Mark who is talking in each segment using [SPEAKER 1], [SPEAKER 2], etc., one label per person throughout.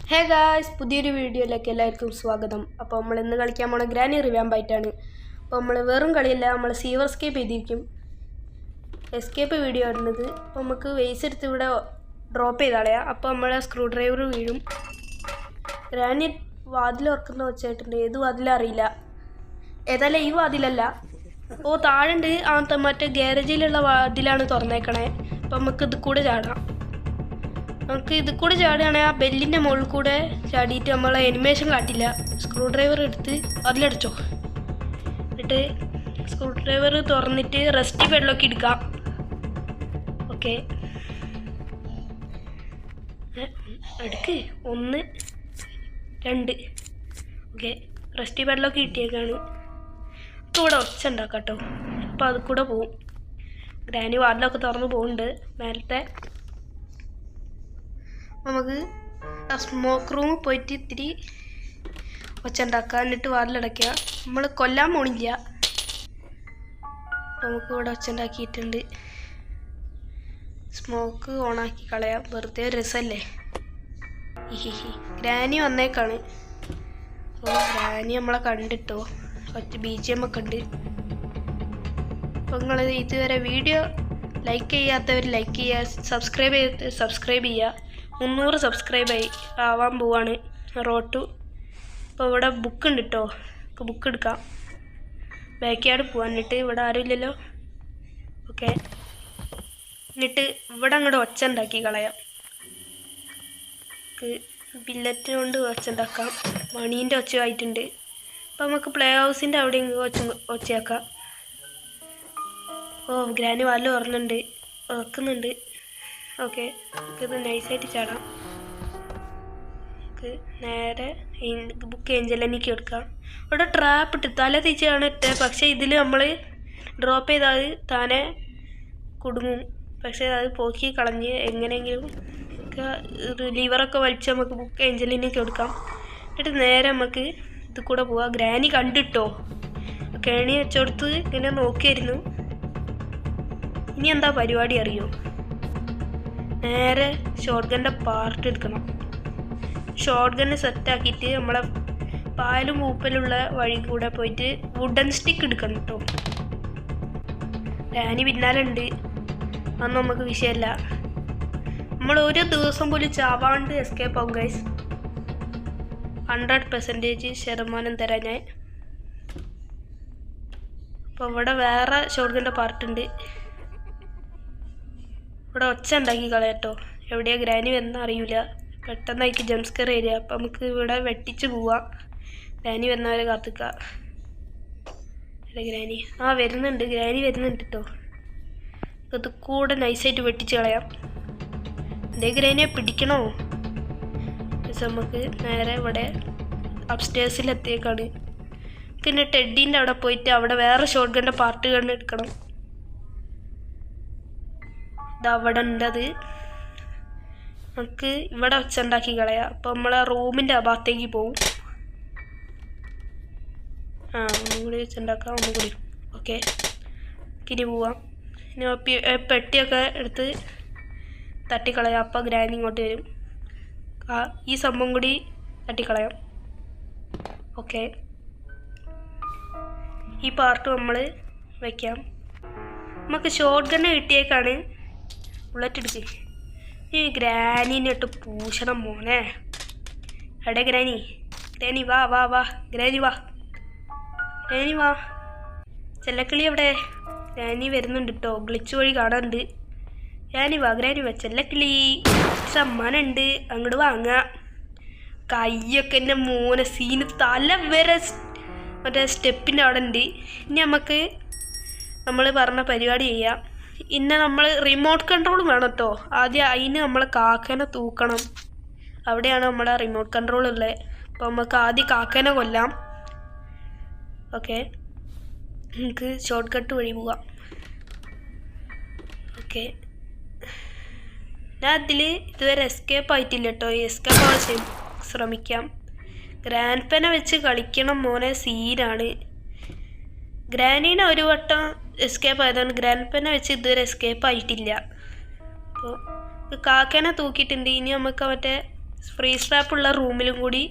[SPEAKER 1] Hey guys, പുതിയൊരു വീഡിയോയിലേക്ക് എല്ലാവർക്കും സ്വാഗതം. അപ്പോൾ നമ്മൾ ഇന്ന് കളിക്കാൻ പോണ ഗ്രാനി റിവാമ്പായിട്ടാണ്. അപ്പോൾ നമ്മൾ വെറും കളിയല്ല, നമ്മൾ സീവർ എസ്കേപ്പ് ചെയ്തിരിക്കും. എസ്കേപ്പ് വീഡിയോ ഇടുന്നത്. അപ്പോൾ നമുക്ക് വേസ് എടുത്ത് ഇവിടെ ഡ്രോപ്പ് ചെയ്ത് കളയാം. അപ്പോൾ നമ്മളെ സ്ക്രൂ ഡ്രൈവർ വീഴും. ഗ്രാനി വാതിൽ ഉറക്കുന്ന വെച്ചായിട്ടുണ്ട്. ഏത് വാതിലും അറിയില്ല. ഏതായാലും ഈ വാതിലല്ല. അപ്പോൾ താഴെ മറ്റേ ഗ്യാരേജിലുള്ള വാതിലാണ് തുറന്നേക്കണേ. അപ്പോൾ നമുക്ക് ഇത് കൂടെ ചാടാം. നമുക്ക് ഇത് കൂടെ ചാടുകയാണെങ്കിൽ ആ ബെല്ലിൻ്റെ മുകളിൽ കൂടെ ചാടിയിട്ട് നമ്മളെ അനിമേഷൻ കാട്ടില്ല. സ്ക്രൂ ഡ്രൈവർ എടുത്ത് അതിലടിച്ചോ. എന്നിട്ട് സ്ക്രൂ ഡ്രൈവർ തുറന്നിട്ട് റെസ്റ്റ് ബെഡിലൊക്കെ എടുക്കാം. ഓക്കെ, എടുക്ക് 1 2. ഓക്കെ, റെസ്റ്റ് ബെഡിലൊക്കെ കിട്ടിയേക്കാണ്. അപ്പോൾ ഇവിടെ ഒച്ച ഉണ്ടാക്കാം കേട്ടോ. അപ്പോൾ അത് കൂടെ പോവും. ഗ്രാനി വാതിലൊക്കെ തുറന്ന് പോകുന്നുണ്ട് മേലത്തെ. നമുക്ക് ആ സ്മോക്ക് റൂമിൽ പോയിട്ട് ഇത്തിരി ഒച്ച ഉണ്ടാക്കുക. എന്നിട്ട് വാതിലടയ്ക്കുക. നമ്മൾ കൊല്ലാൻ പോണില്ല. നമുക്ക് ഇവിടെ ഒച്ച ഉണ്ടാക്കിയിട്ടുണ്ട്. സ്മോക്ക് ഓണാക്കി കളയാം. വെറുതെ ഒരു രസമല്ലേ. ഗ്രാനി വന്നേക്കാണ്. അപ്പോൾ ഗ്രാനി നമ്മളെ കണ്ടിട്ടോ. ഒറ്റ BGM ഒക്കെ ഉണ്ട്. അപ്പോൾ നിങ്ങൾ ഇതുവരെ വീഡിയോ ലൈക്ക് ചെയ്യാത്തവർ ലൈക്ക് ചെയ്യുക, സബ്സ്ക്രൈബ് ചെയ്യുക. 300 സബ്സ്ക്രൈബായി ആവാൻ പോവാണ് റോട്ടു. അപ്പോൾ ഇവിടെ ബുക്ക് ഉണ്ട് കേട്ടോ. നമുക്ക് ബുക്ക് എടുക്കാം. ബാക്കിയാട് പോവാൻ. എന്നിട്ട് ഇവിടെ ആരും ഇല്ലല്ലോ. ഓക്കെ, എന്നിട്ട് ഇവിടെ അങ്ങോട്ട് ഒച്ച ഉണ്ടാക്കി കളയാം. നമുക്ക് ബില്ലറ്റ് കൊണ്ട് ഒച്ച ഉണ്ടാക്കാം. മണീൻ്റെ ഒച്ച ആയിട്ടുണ്ട്. അപ്പോൾ നമുക്ക് പ്ലേ ഹൗസിൻ്റെ അവിടെ ഒച്ചയാക്കാം. ഓ, ഗ്രാനി വാല് ഉറക്കുന്നുണ്ട്. ഓക്കെ, നമുക്കിത് നൈസായിട്ട് ചാടാം. നമുക്ക് നേരെ ബുക്ക് ഏഞ്ചലിലേക്ക് എടുക്കാം. ഇവിടെ ട്രാപ്പ് ഇട്ട് തല തിരിച്ചാണ് ഇട്ടത്. പക്ഷേ ഇതിൽ നമ്മൾ ഡ്രോപ്പ് ചെയ്താൽ താനെ കുടുങ്ങും. പക്ഷേ അത് പോക്കി കളഞ്ഞ് എങ്ങനെയെങ്കിലും ലിവറൊക്കെ വലിച്ച് നമുക്ക് ബുക്ക് ഏഞ്ചലിലേക്ക് എടുക്കാം. എന്നിട്ട് നേരെ നമുക്ക് ഇത് കൂടെ പോവാം. ഗ്രാനി കണ്ടിട്ടോ. കേണി വെച്ചെടുത്ത് ഇങ്ങനെ നോക്കിയായിരുന്നു. ഇനി എന്താ പരിപാടി അറിയോ? നേരെ ഷോട്ട് ഗൻ്റെ പാർട്ട് എടുക്കണം. ഷോട്ട് ഗണ്ണ് സെറ്റാക്കിയിട്ട് നമ്മളെ പാലും പൂപ്പലുള്ള വഴി കൂടെ പോയിട്ട് വുഡൻ സ്റ്റിക്ക് എടുക്കണം കേട്ടോ. ഗ്രാനി പിന്നാലെ ഉണ്ട്. അതൊന്നും നമുക്ക് വിഷയമല്ല. നമ്മൾ ഒരു ദിവസം പോലും ചാവാണ്ട് എസ്കേപ്പ് ആവും ഗൈസ്. 100% ശതമാനം തരാം ഞാൻ. അപ്പോൾ ഇവിടെ വേറെ ഷോട്ട് ഗൻ്റെ പാർട്ടുണ്ട്. ഇവിടെ ഒച്ച ഉണ്ടാക്കി കളയട്ടോ. എവിടെയാണ് ഗ്രാനി വരുന്ന അറിയില്ല. പെട്ടെന്നായിരിക്കും ജംസ്കർ ഏരിയ. അപ്പം നമുക്ക് ഇവിടെ വെട്ടിച്ച് പോവാം. ഗ്രാനി വരുന്നവരെ കാത്തിക്കുക. അല്ല, ഗ്രാനി വരുന്നുണ്ട്. ഗ്രാനി വരുന്നുണ്ട് കേട്ടോ. ഇത് കൂടെ നൈസായിട്ട് വെട്ടിച്ച് കളയാം. എന്തേ ഗ്രാനിയെ പിടിക്കണോ? നമുക്ക് നേരെ ഇവിടെ അപ്സ്റ്റേഴ്സിലെത്തിയേക്കാണ്. പിന്നെ ടെഡീൻ്റെ അവിടെ പോയിട്ട് അവിടെ വേറെ ഷോട്ട് ഗൻ്റെ പാർട്ട് കണ്ട് എടുക്കണം. അവിടെ ഉണ്ടത്. നമുക്ക് ഇവിടെ വെച്ചുണ്ടാക്കി കളയാം. അപ്പോൾ നമ്മളെ റൂമിൻ്റെ ഭാഗത്തേക്ക് പോവും. ഒന്നും കൂടി വെച്ചുണ്ടാക്കാം. ഒന്നും കൂടി. ഓക്കെ, ഇനി പോവാം. ഇനി പെട്ടിയൊക്കെ എടുത്ത് തട്ടിക്കളയാം. അപ്പോൾ ഗ്രാനി ഇങ്ങോട്ട് വരും. ഈ സംഭവം കൂടി തട്ടിക്കളയാം. ഓക്കെ, ഈ പാർട്ട് നമ്മൾ വയ്ക്കാം. നമുക്ക് ഷോട്ട് ഗണ്ണ് കിട്ടിയേക്കാണ്. ബുള്ളറ്റ് എടുക്ക്. ഈ ഗ്രാനീനെ ഇട്ട് പൂശണം മോനെ. എവിടെ ഗ്രാനി? ഗ്രാനി വാ വാ വാ. ഗ്രാനി വാ. ഗ്രാനി വാ. ചെല്ലക്കിളി എവിടെ? ഗ്രാനി വരുന്നുണ്ട് കേട്ടോ. ഗ്ലിച്ച് വഴി കാണാനുണ്ട്. ഗ്രാനി വാ. ഗ്രാനി വാ. ചെല്ലക്കിളി സമ്മാനമുണ്ട്. അങ്ങോട്ട് വാങ്ങാം. കയ്യൊക്കെ എൻ്റെ മോനെ സീന്. തല വരെ മറ്റേ സ്റ്റെപ്പിൻ്റെ അവിടെ ഉണ്ട്. ഇനി നമുക്ക് നമ്മൾ പറഞ്ഞ പരിപാടി ചെയ്യാം. പിന്നെ നമ്മൾ റിമോട്ട് കൺട്രോളും വേണം കേട്ടോ. ആദ്യം അതിന് നമ്മൾ കാക്കനെ തൂക്കണം. അവിടെയാണ് നമ്മുടെ റിമോട്ട് കൺട്രോൾ ഉള്ളത്. അപ്പോൾ നമുക്ക് ആദ്യം കാക്കനെ കൊല്ലാം. ഓക്കെ, നമുക്ക് ഷോർട്ട് കട്ട് വഴി പോവാം. ഓക്കെ, ഞാൻ അതിൽ ഇതുവരെ എസ്കേപ്പ് ആയിട്ടില്ല കേട്ടോ. എസ്കേപ്പ് ആവാൻ ശ്രമിക്കാം. ഗ്രാൻഡ് പെനെ വെച്ച് കളിക്കണം മോനെ. സീനാണ്. ഗ്രാനീനെ ഒരു വട്ടം എസ്കേപ്പ് ആയതാണ്. ഗ്രാൻഡ് പെനെ വെച്ച് ഇതുവരെ എസ്കേപ്പ് ആയിട്ടില്ല. അപ്പോൾ കാക്കേനെ തൂക്കിയിട്ടുണ്ട്. ഇനി നമുക്ക് മറ്റേ ഫ്രീസ് ട്രാപ്പുള്ള റൂമിലും കൂടി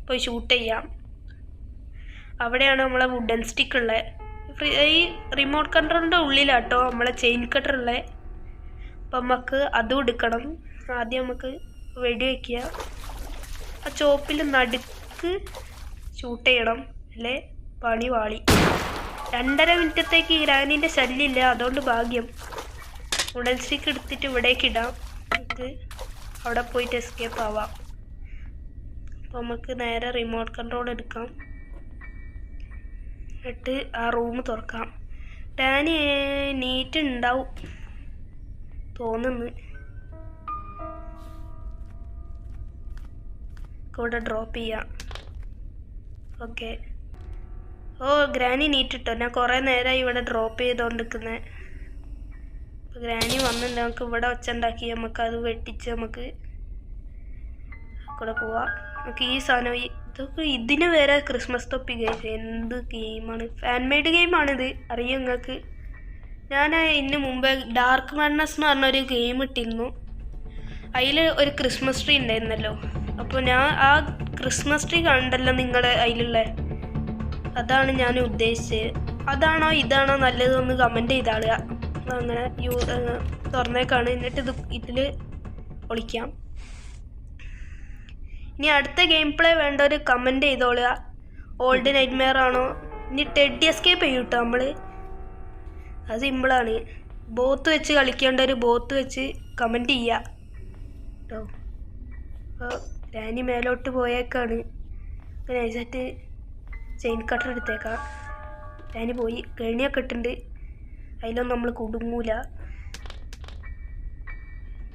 [SPEAKER 1] പോയി ഷൂട്ട് ചെയ്യാം. അവിടെയാണ് നമ്മളെ വുഡൻ സ്റ്റിക്ക് ഉള്ളത്. ഈ റിമോട്ട് കൺട്രോളിൻ്റെ ഉള്ളിലാട്ടോ നമ്മളെ ചെയിൻ കട്ടർ ഉള്ളത്. അപ്പം നമുക്ക് അതും എടുക്കണം. ആദ്യം നമുക്ക് വെടി വയ്ക്കുക. ആ ചോപ്പിൽ നടുക്ക് ഷൂട്ട് ചെയ്യണം, അല്ലേ പണി വാളി. 2.5 മിനിറ്റത്തേക്ക് ഗ്രാനീൻ്റെ ശല്യമില്ല, അതുകൊണ്ട് ഭാഗ്യം. വുഡൻ സ്റ്റിക്ക് എടുത്തിട്ട് ഇവിടേക്ക് ഇടാം. നമുക്ക് അവിടെ പോയിട്ട് എസ്കേപ്പ് ആവാം. അപ്പോൾ നമുക്ക് നേരെ റിമോട്ട് കൺട്രോൾ എടുക്കാം. എന്നിട്ട് ആ റൂം തുറക്കാം. ഗ്രാനി നീറ്റ് ഉണ്ടാവും തോന്നുന്നു. ഇവിടെ ഡ്രോപ്പ് ചെയ്യാം. ഓക്കെ. ഓ ഗ്രാനി നീറ്റിട്ടോ. ഞാൻ കുറേ നേരമായി ഇവിടെ ഡ്രോപ്പ് ചെയ്തുകൊണ്ടിരിക്കുന്നത്. അപ്പോൾ ഗ്രാനി വന്നിട്ടുണ്ട്. നമുക്ക് ഇവിടെ ഒച്ച ഉണ്ടാക്കി നമുക്കത് വെട്ടിച്ച് നമുക്ക് കൂടെ പോവാം. നമുക്ക് ഈ സാധനം ഇതൊക്കെ ഇതിന് വരെ ക്രിസ്മസ് തൊപ്പി ഗെയിം. എന്ത് ഗെയിമാണ്! ഫാൻ മെയ്ഡ് ഗെയിമാണിത്, അറിയാം നിങ്ങൾക്ക്. ഞാൻ ഇതിന് മുമ്പ് ഡാർക്ക് മാഡ്നസ് എന്ന് പറഞ്ഞൊരു ഗെയിം ഇട്ടിരുന്നു. അതിൽ ഒരു ക്രിസ്മസ് ട്രീ ഉണ്ടായിരുന്നല്ലോ. അപ്പോൾ ഞാൻ ആ ക്രിസ്മസ് ട്രീ കണ്ടല്ലോ നിങ്ങളുടെ അതിലുള്ള, അതാണ് ഞാൻ ഉദ്ദേശിച്ചത്. അതാണോ ഇതാണോ നല്ലതെന്ന് കമൻറ്റ് ചെയ്താളുക. അങ്ങനെ തുറന്നേക്കാണ്. എന്നിട്ട് ഇതിൽ ഒളിക്കാം. ഇനി അടുത്ത ഗെയിം പ്ലേ വേണ്ടവർ കമൻറ്റ് ചെയ്തോളുക. ഓൾഡ് നൈറ്റ്മെയർ ആണോ? ഇനി ടെഡി എസ്കേപ്പ് ചെയ്യും കേട്ടോ നമ്മൾ. അത് സിമ്പിളാണ്. ബോത്ത് വെച്ച് കളിക്കേണ്ട ഒരു ബോത്ത് വെച്ച് കമൻറ്റ് ചെയ്യുക കേട്ടോ. അപ്പോൾ ഗ്രാനി മേലോട്ട് പോയേക്കാണ്. അങ്ങനെ നൈസായിട്ട് ചെയിൻ കട്ടർ എടുത്തേക്കാം. ഗ്രാനി പോയി. കെണിയൊക്കെ ഇട്ടുണ്ട്, അതിലൊന്നും നമ്മൾ കുടുങ്ങൂല.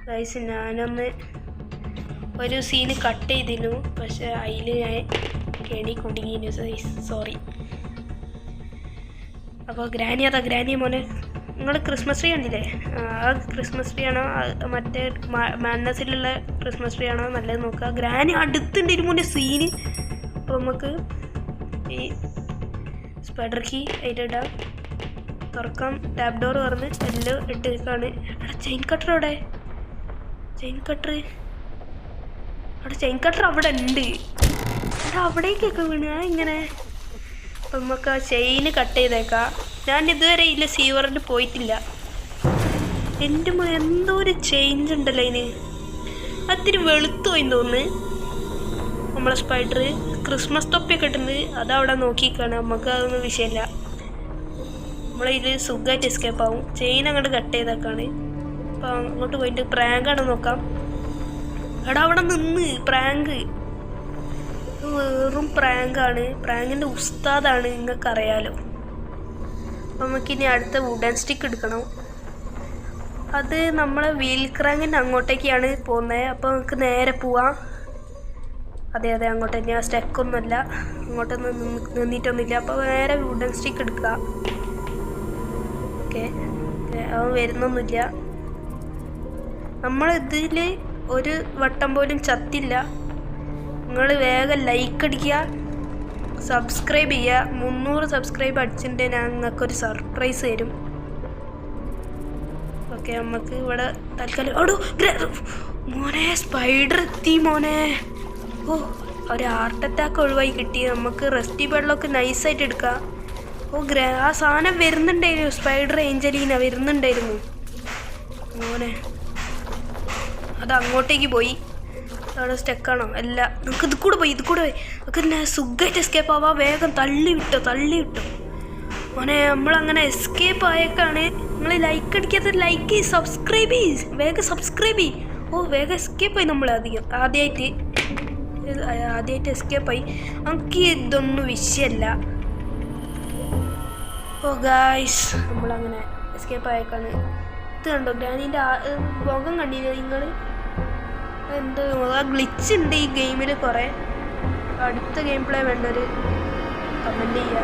[SPEAKER 1] ഗൈസ് ഞാനൊന്ന് ഒരു സീന് കട്ട് ചെയ്തിരുന്നു, പക്ഷെ അതിൽ ഞാൻ കെണി കുടുങ്ങിയിരുന്നു. സോറി. അപ്പോൾ ഗ്രാനി അതാ. ഗ്രാനി മോനെ, നിങ്ങൾ ക്രിസ്മസ് ട്രീ കണ്ടില്ലേ? ആ ക്രിസ്മസ് ട്രീ ആണോ മറ്റേ മാഡ്നസിലുള്ള ക്രിസ്മസ് ട്രീ ആണോ നല്ലത് നോക്കുക. ഗ്രാനി അടുത്തുണ്ട് ഇരുമുൻ്റെ സീന്. അപ്പോൾ നമുക്ക് ഈ സ്പൈഡർ കീ അതിലിടാം. തുറക്കാം. ടാപ്പ് ഡോർ തുറന്ന് എല്ലാം ഇട്ടേക്കാണ്. അവിടെ ചെയിൻ കട്ടർ അവിടെ. ചെയിൻ കട്ടർ അവിടെ ചെയിൻ കട്ടർ അവിടെ ഉണ്ട്. അവിടെ അവിടേക്കൊക്കെ വീണ ഇങ്ങനെ. അപ്പം നമുക്ക് ആ ചെയിന് കട്ട് ചെയ്തേക്കാം. ഞാൻ ഇതുവരെ ഇതിൽ സീവറിൽ പോയിട്ടില്ല. എൻ്റെ എന്തോ ഒരു ചേഞ്ച് ഉണ്ടല്ലോ അതിന്. അത്തിരി വെളുത്തു പോയി തോന്നുന്നു. നമ്മളെ സ്പൈഡർ ക്രിസ്മസ് തൊപ്പിയൊക്കെ ഇട്ടുണ്ട്, അതവിടെ നോക്കിക്കാണ്. നമുക്ക് അതൊന്നും വിഷയമില്ല. നമ്മളിതിൽ സുഖമായിട്ട് എസ്കേപ്പ് ആവും. ചെയിൻ അങ്ങോട്ട് കട്ട് ചെയ്തേക്കാണ്. അപ്പം അങ്ങോട്ട് പോയിട്ട് പ്രാങ്കാണ് നോക്കാം. എടാ അവിടെ നിന്ന് പ്രാങ്ക്, വെറും പ്രാങ്കാണ്. പ്രാങ്കിൻ്റെ ഉസ്താദാണ്, നിങ്ങൾക്കറിയാലോ. അപ്പം നമുക്കിനി അടുത്ത വുഡൻ സ്റ്റിക്ക് എടുക്കണം. അത് നമ്മളെ വീൽ ക്രാങ്കിൻ്റെ അങ്ങോട്ടേക്കാണ് പോകുന്നത്. അപ്പോൾ നമുക്ക് നേരെ പോവാം. അതെ അങ്ങോട്ട് തന്നെയാണ്. സ്റ്റെക്കൊന്നുമല്ല, അങ്ങോട്ടൊന്നും നിന്നിട്ടൊന്നുമില്ല. അപ്പോൾ നേരെ വുഡൻ സ്റ്റിക്ക് എടുക്കുക. ഓക്കെ, അവൻ വരുന്നൊന്നുമില്ല. നമ്മളിതിൽ ഒരു വട്ടം പോലും ചത്തില്ല. നിങ്ങൾ വേഗം ലൈക്ക് അടിക്കുക, സബ്സ്ക്രൈബ് ചെയ്യുക. 300 സബ്സ്ക്രൈബ് അടിച്ചിട്ട് ഞാൻ നിങ്ങൾക്കൊരു സർപ്രൈസ് തരും. ഓക്കെ, നമുക്ക് ഇവിടെ തൽക്കാലം. ഓടോ മോനെ, സ്പൈഡർ എത്തി മോനെ. ഓ, ഒരു ഹാർട്ട് അറ്റാക്ക് ഒഴിവായി കിട്ടി. നമുക്ക് റെസ്റ്റി ബെഡ്ലൊക്കെ നൈസായിട്ട് എടുക്കാം. ഓ ആ സാധനം വരുന്നുണ്ടായിരുന്നു. സ്പൈഡർ ഏഞ്ചലീന വരുന്നുണ്ടായിരുന്നു മോനെ. അത് അങ്ങോട്ടേക്ക് പോയി. അവിടെ സ്റ്റെക്കാണോ? അല്ല, നമുക്ക് ഇത് കൂടെ പോയി നമുക്ക് സുഖമായിട്ട് എസ്കേപ്പ് ആവാം. വേഗം തള്ളി വിട്ടോ മോനെ. നമ്മളങ്ങനെ എസ്കേപ്പ് ആയേക്കാണ്. നിങ്ങൾ ലൈക്ക് അടിക്കാത്ത ലൈക്ക് ചെയ്യ്, സബ്സ്ക്രൈബ് ചെയ്യ്, വേഗം സബ്സ്ക്രൈബ് ചെയ്യ്. ഓ വേഗം എസ്കേപ്പായി. നമ്മൾ ആദ്യമായിട്ട് എസ്കേപ്പായി. നമുക്ക് ഇതൊന്നും വിഷയമല്ല. ഓ ഗായ്സ്, നമ്മളങ്ങനെ എസ്കേപ്പ് ആയേക്കാണ്. ഇത് കണ്ടോ ഗ്രാനീൻ്റെ മുഖം കണ്ടില്ലേ നിങ്ങൾ? എന്ത് ഗ്ലിച്ച് ഉണ്ട് ഈ ഗെയിമിൽ കുറേ. അടുത്ത ഗെയിം പ്ലേ വേണ്ടൊരു കമൻറ്റ് ചെയ്യുക.